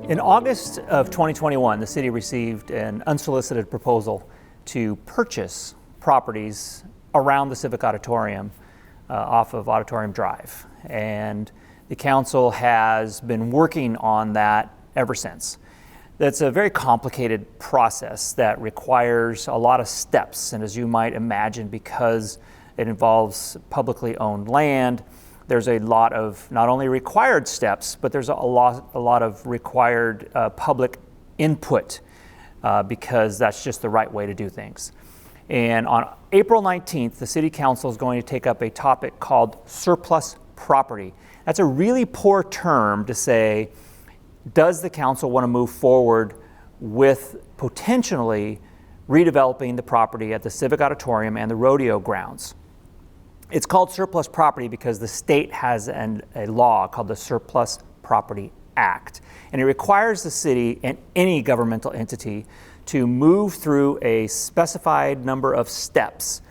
In August of 2021, the city received an unsolicited proposal to purchase properties around the Civic Auditorium off of Auditorium Drive. And the council has been working on that ever since. That's a very complicated process that requires a lot of steps. And as you might imagine, because it involves publicly owned land, there's a lot of not only required steps, but there's a lot of required public input because that's just the right way to do things. And on April 19th, the City Council is going to take up a topic called surplus property. That's a really poor term to say, does the council want to move forward with potentially redeveloping the property at the Civic Auditorium and the Rodeo grounds? It's called surplus property because the state has a law called the Surplus Property Act, and it requires the city and any governmental entity to move through a specified number of steps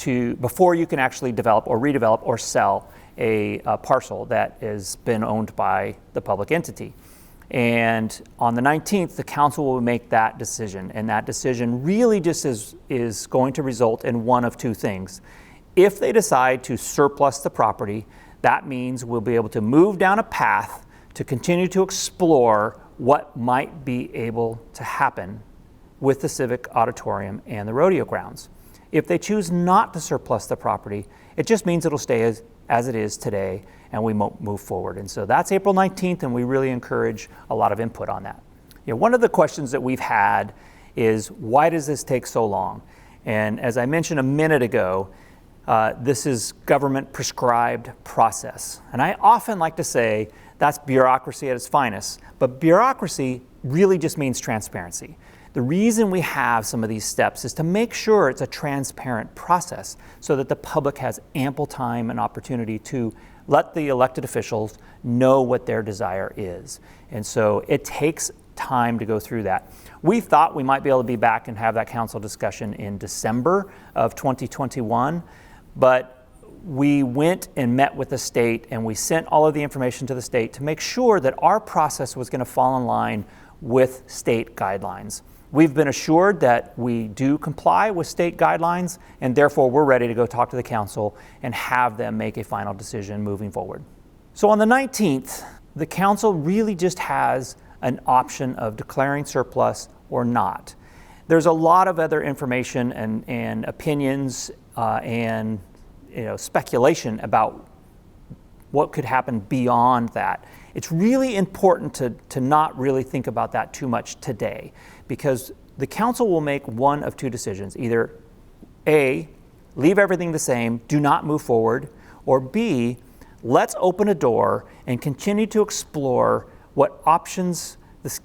before you can actually develop or redevelop or sell a parcel that has been owned by the public entity. And on the 19th, the council will make that decision, and that decision really just is going to result in one of two things. If they decide to surplus the property, that means we'll be able to move down a path to continue to explore what might be able to happen with the Civic Auditorium and the Rodeo grounds. If they choose not to surplus the property, it just means it'll stay as it is today and we won't move forward. And so that's April 19th, and we really encourage a lot of input on that. One of the questions that we've had is, why does this take so long? And as I mentioned a minute ago, this is government prescribed process. And I often like to say that's bureaucracy at its finest, but bureaucracy really just means transparency. The reason we have some of these steps is to make sure it's a transparent process so that the public has ample time and opportunity to let the elected officials know what their desire is. And so it takes time to go through that. We thought we might be able to be back and have that council discussion in December of 2021. But we went and met with the state, and we sent all of the information to the state to make sure that our process was going to fall in line with state guidelines. We've been assured that we do comply with state guidelines, and therefore we're ready to go talk to the council and have them make a final decision moving forward. So on the 19th, the council really just has an option of declaring surplus or not. There's a lot of other information and opinions and speculation about what could happen beyond that. It's really important to not really think about that too much today, because the council will make one of two decisions. Either A, leave everything the same, do not move forward, or B, let's open a door and continue to explore what options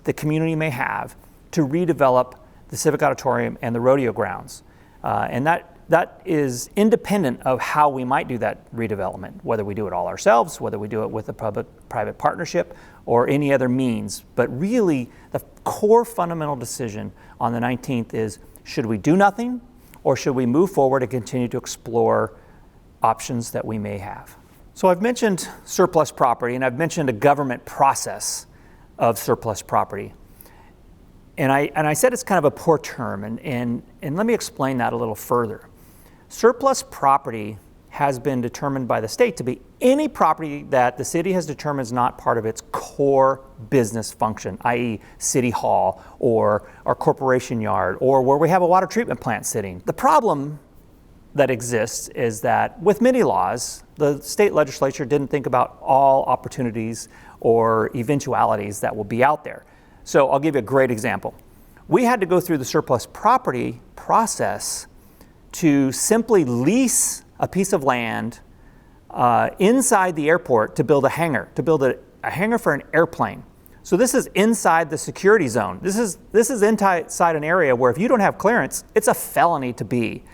the community may have to redevelop the Civic Auditorium and the Rodeo grounds. And that is independent of how we might do that redevelopment, whether we do it all ourselves, whether we do it with a public-private partnership, or any other means. But really, the core fundamental decision on the 19th is, should we do nothing, or should we move forward and continue to explore options that we may have? So I've mentioned surplus property, and I've mentioned a government process of surplus property. And I said it's kind of a poor term, and let me explain that a little further. Surplus property has been determined by the state to be any property that the city has determined is not part of its core business function, i.e. City Hall or our corporation yard or where we have a water treatment plant sitting. The problem that exists is that with many laws, the state legislature didn't think about all opportunities or eventualities that will be out there. So I'll give you a great example. We had to go through the surplus property process to simply lease a piece of land inside the airport to build a hangar, a hangar for an airplane. So this is inside the security zone. This is inside an area where if you don't have clearance, it's a felony to be.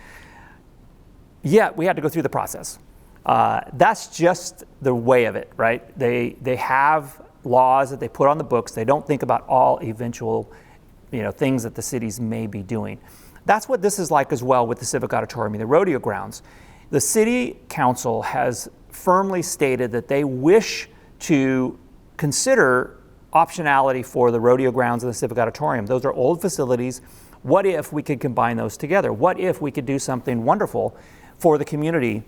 Yet we had to go through the process. That's just the way of it, right? They have laws that they put on the books. They don't think about all eventual things that the cities may be doing. That's what this is like as well with the Civic Auditorium and the Rodeo grounds. The City Council has firmly stated that they wish to consider optionality for the rodeo grounds and the Civic Auditorium. Those are old facilities. What if we could combine those together? What if we could do something wonderful for the community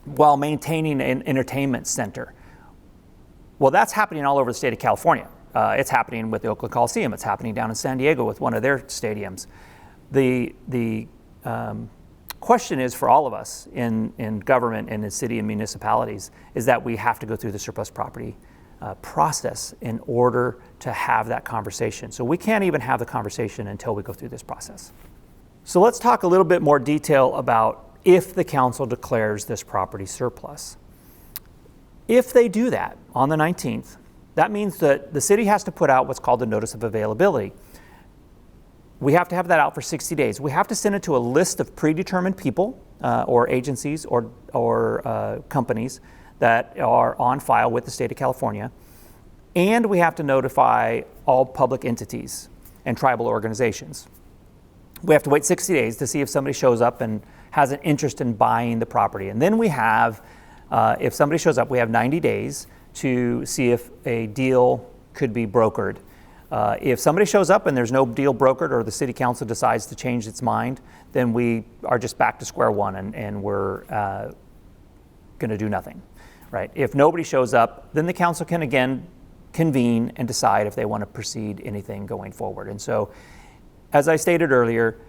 while maintaining an entertainment center? Well, that's happening all over the state of California. It's happening with the Oakland Coliseum. It's happening down in San Diego with one of their stadiums. The question is for all of us in government and in city and municipalities is that we have to go through the surplus property process in order to have that conversation. So we can't even have the conversation until we go through this process. So let's talk a little bit more detail about if the council declares this property surplus. If they do that on the 19th, that means that the city has to put out what's called the notice of availability. We have to have that out for 60 days. We have to send it to a list of predetermined people or agencies or companies that are on file with the state of California. And we have to notify all public entities and tribal organizations. We have to wait 60 days to see if somebody shows up and has an interest in buying the property. And then we have, if somebody shows up, we have 90 days to see if a deal could be brokered. If somebody shows up and there's no deal brokered or the city council decides to change its mind, then we are just back to square one and we're going to do nothing, right? If nobody shows up, then the council can again convene and decide if they want to proceed anything going forward. And so, as I stated earlier,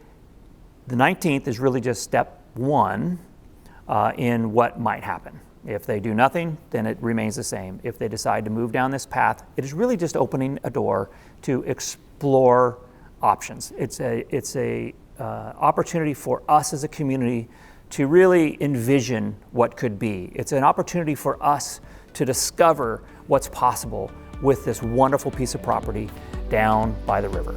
the 19th is really just step one in what might happen. If they do nothing, then it remains the same. If they decide to move down this path, it is really just opening a door to explore options. It's a opportunity for us as a community to really envision what could be. It's an opportunity for us to discover what's possible with this wonderful piece of property down by the river.